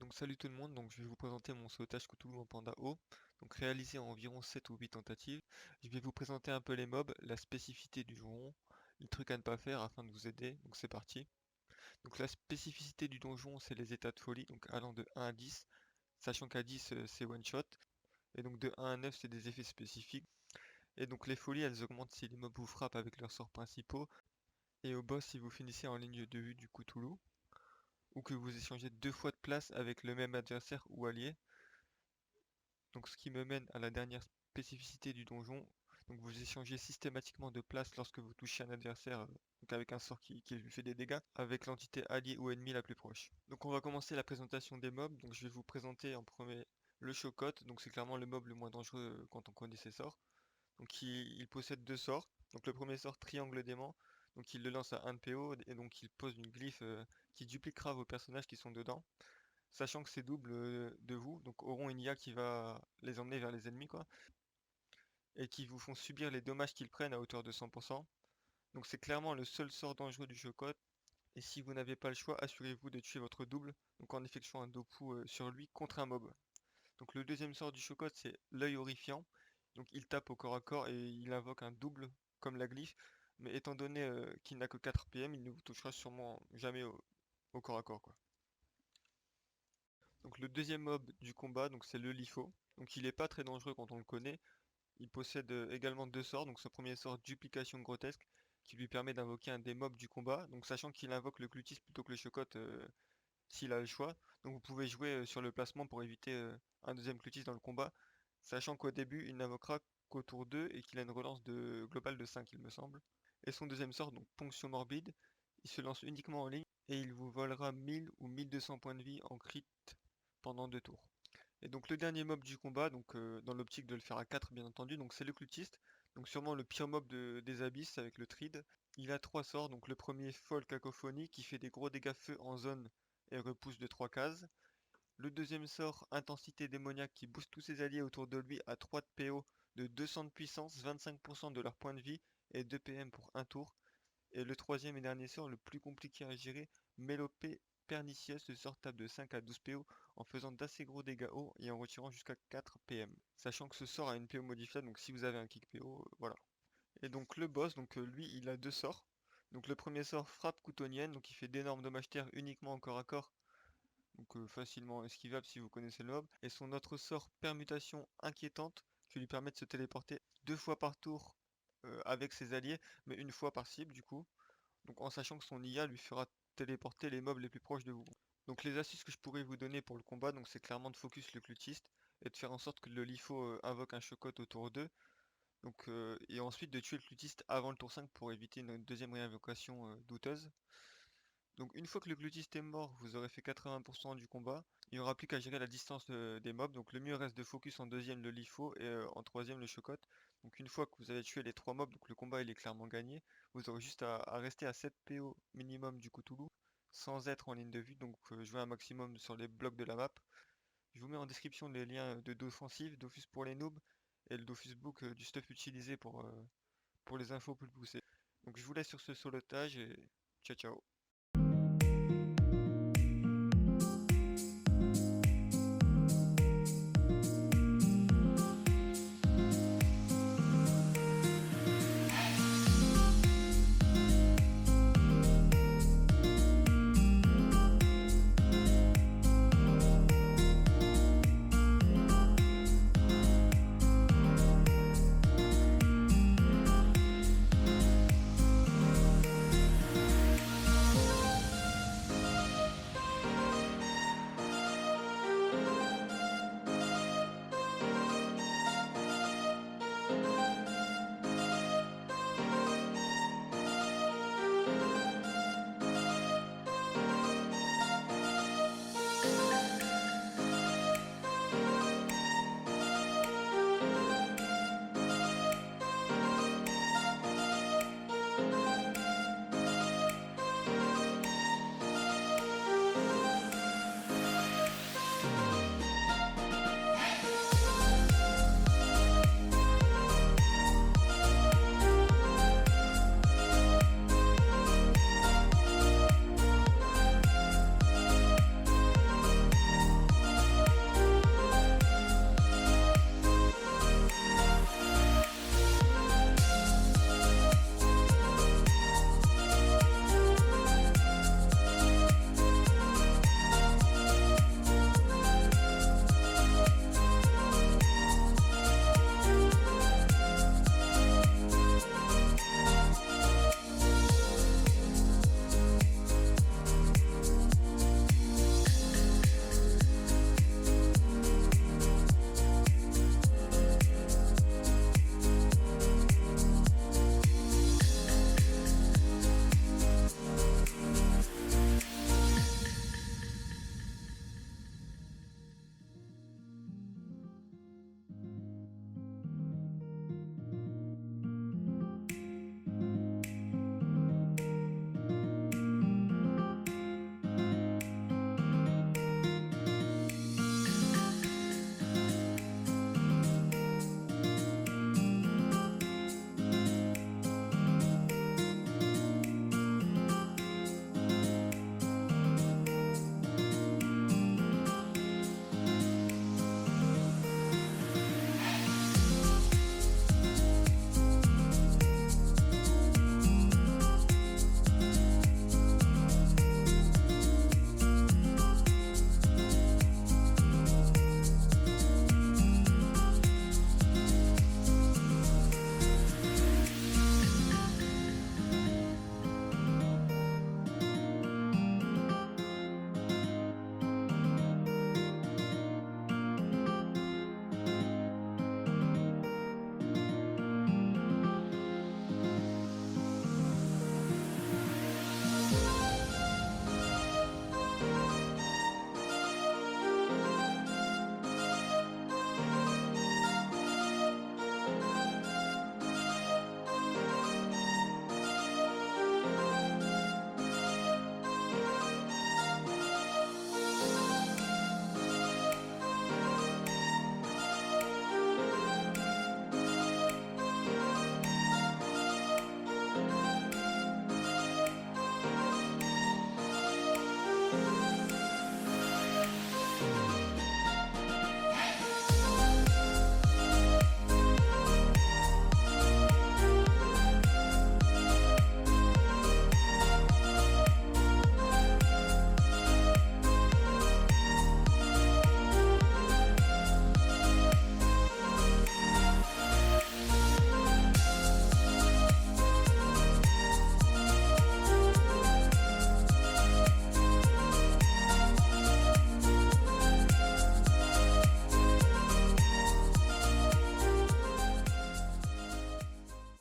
Donc salut tout le monde, donc je vais vous présenter mon sauvetage Cthulhu en Panda O, donc réalisé en environ 7 ou 8 tentatives. Je vais vous présenter un peu les mobs, la spécificité du donjon, les trucs à ne pas faire afin de vous aider, donc c'est parti. Donc la spécificité du donjon c'est les états de folie, donc allant de 1 à 10, sachant qu'à 10 c'est one shot, et donc de 1 à 9 c'est des effets spécifiques. Et donc les folies elles augmentent si les mobs vous frappent avec leurs sorts principaux, et au boss si vous finissez en ligne de vue du Cthulhu, ou que vous échangez 2 fois de place avec le même adversaire ou allié. Donc ce qui me mène à la dernière spécificité du donjon. Donc vous échangez systématiquement de place lorsque vous touchez un adversaire, donc avec un sort qui lui fait des dégâts, avec l'entité alliée ou ennemie la plus proche. Donc on va commencer la présentation des mobs. Donc je vais vous présenter en premier le Chocotte. Donc c'est clairement le mob le moins dangereux quand on connaît ses sorts. Donc il possède 2 sorts. Donc le premier sort, Triangle d'aimant. Donc il le lance à 1 de PO et donc il pose une glyphe qui dupliquera vos personnages qui sont dedans, sachant que ces doubles de vous donc auront une IA qui va les emmener vers les ennemis quoi, et qui vous font subir les dommages qu'ils prennent à hauteur de 100%. Donc c'est clairement le seul sort dangereux du Chocotte, et si vous n'avez pas le choix, assurez-vous de tuer votre double, donc en effectuant un dopu sur lui contre un mob. Donc le deuxième sort du Chocotte c'est l'œil horrifiant, donc il tape au corps à corps et il invoque un double comme la glyphe, mais étant donné qu'il n'a que 4 PM, il ne vous touchera sûrement jamais au corps à corps quoi. Donc le deuxième mob du combat, donc c'est le Lifo. Donc il est pas très dangereux quand on le connaît. Il possède également 2 sorts. Donc son premier sort, Duplication Grotesque, qui lui permet d'invoquer un des mobs du combat. Donc sachant qu'il invoque le Clutis plutôt que le Chocotte s'il a le choix. Donc vous pouvez jouer sur le placement pour éviter un deuxième Clutis dans le combat. Sachant qu'au début il n'invoquera qu'au tour 2 et qu'il a une relance de globale de 5 il me semble. Et son deuxième sort, donc Ponction Morbide, il se lance uniquement en ligne et il vous volera 1000 ou 1200 points de vie en crit pendant 2 tours. Et donc le dernier mob du combat, donc dans l'optique de le faire à 4 bien entendu, donc c'est le cultiste, donc sûrement le pire mob des abysses avec le Tride. Il a 3 sorts, donc le premier folle cacophonie qui fait des gros dégâts feu en zone et repousse de 3 cases. Le deuxième sort, intensité démoniaque qui booste tous ses alliés autour de lui à 3 de PO de 200 de puissance, 25% de leur point de vie et 2 PM pour un tour. Et le troisième et dernier sort, le plus compliqué à gérer, Mélopée pernicieuse, ce sort tape de 5 à 12 PO en faisant d'assez gros dégâts hauts et en retirant jusqu'à 4 PM. Sachant que ce sort a une PO modifiable, donc si vous avez un kick PO, voilà. Et donc le boss, donc lui, il a 2 sorts. Donc le premier sort, frappe coutonienne, donc il fait d'énormes dommages terre uniquement en corps à corps, donc facilement esquivable si vous connaissez le mob. Et son autre sort, permutation inquiétante, qui lui permet de se téléporter 2 fois par tour avec ses alliés, mais une fois par cible du coup. Donc en sachant que son IA lui fera téléporter les mobs les plus proches de vous. Donc les astuces que je pourrais vous donner pour le combat, donc c'est clairement de focus le cultiste et de faire en sorte que le Lifo invoque un chocotte au tour 2. Donc, et ensuite de tuer le cultiste avant le tour 5 pour éviter une deuxième réinvocation douteuse. Donc une fois que le cultiste est mort, vous aurez fait 80% du combat. Il n'y aura plus qu'à gérer la distance des mobs. Donc le mieux reste de focus en deuxième le Lifo et en troisième le Chocotte. Donc une fois que vous avez tué les 3 mobs, donc le combat il est clairement gagné. Vous aurez juste à rester à 7 PO minimum du Cthulhu sans être en ligne de vue. Donc jouer un maximum sur les blocs de la map. Je vous mets en description les liens de d'offensive, Dofus pour les noobs et le Dofus Book du stuff utilisé pour les infos plus poussées. Donc je vous laisse sur ce solotage et ciao ciao.